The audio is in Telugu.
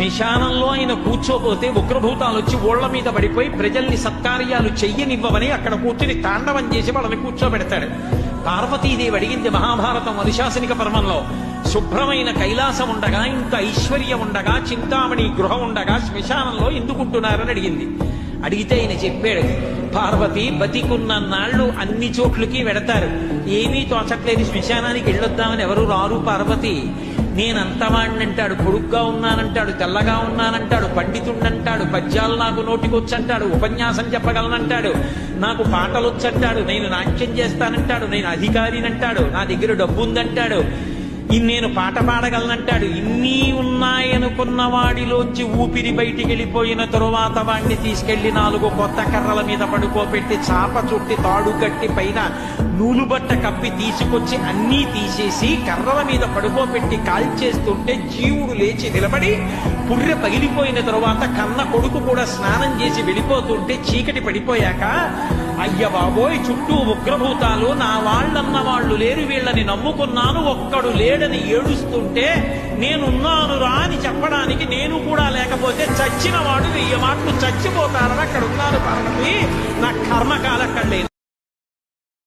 శ్మశానంలో ఆయన కూర్చోపోతే ఉగ్రభూతాలు వచ్చి ఓళ్ల మీద పడిపోయి ప్రజల్ని సత్కార్యాలు చెయ్యనివ్వవని అక్కడ కూర్చుని తాండవం చేసి వాళ్ళని కూర్చోబెడతాడు. పార్వతీదేవి అడిగింది మహాభారతం అనుశాసనిక పర్వంలో, శుభ్రమైన కైలాసం ఉండగా, ఇంత ఐశ్వర్యం ఉండగా, చింతామణి గృహం ఉండగా శ్మశానంలో ఎందుకుంటున్నారని అడిగింది. అడిగితే ఆయన చెప్పాడు, పార్వతి బతికున్న నాళ్ళు అన్ని చోట్లకి వెడతారు, ఏమీ తోచట్లేదు, శ్మశానానికి వెళ్ళొద్దామని ఎవరు రారు పార్వతి. నేనంతవాణ్ణంటాడు, పొడుగ్గా ఉన్నానంటాడు, తెల్లగా ఉన్నానంటాడు, పండితుండంటాడు, పద్యాలు నాకు నోటికొచ్చంటాడు, ఉపన్యాసం చెప్పగలనంటాడు, నాకు పాటలొచ్చంటాడు, నేను నాట్యం చేస్తానంటాడు, నేను అధికారినంటాడు, నా దగ్గర డబ్బు ఉందంటాడు, నేను పాట పాడగలనంటాడు. ఇన్ని ఉన్నాయనుకున్న వాడిలోంచి ఊపిరి బయటికి వెళ్ళిపోయిన తరువాత వాడిని తీసుకెళ్లి 4 కొత్త కర్రల మీద పడుకోబెట్టి చాప చుట్టి తాడు కట్టి పైన నూలుబట్ట కప్పి తీసుకొచ్చి అన్నీ తీసేసి కర్రల మీద పడుకోబెట్టి కాల్చేస్తుంటే జీవుడు లేచి నిలబడి పుర్రె పగిలిపోయిన తరువాత కన్న కొడుకు కూడా స్నానం చేసి వెళ్ళిపోతుంటే చీకటి పడిపోయాక, అయ్య బాబోయ్ చుట్టూ ఉగ్రభూతాలు, నా వాళ్ళన్న వాళ్ళు లేరు, వీళ్ళని నమ్ముకున్నాను, ఒక్కడు లేడని ఏడుస్తుంటే నేనున్నాను రా అని చెప్పడానికి నేను కూడా లేకపోతే చచ్చిన వాడు 1000 మాటలు చచ్చిపోతారని అక్కడ ఉన్నాను పార్వతి. నా కర్మకాలక్కడలేదు.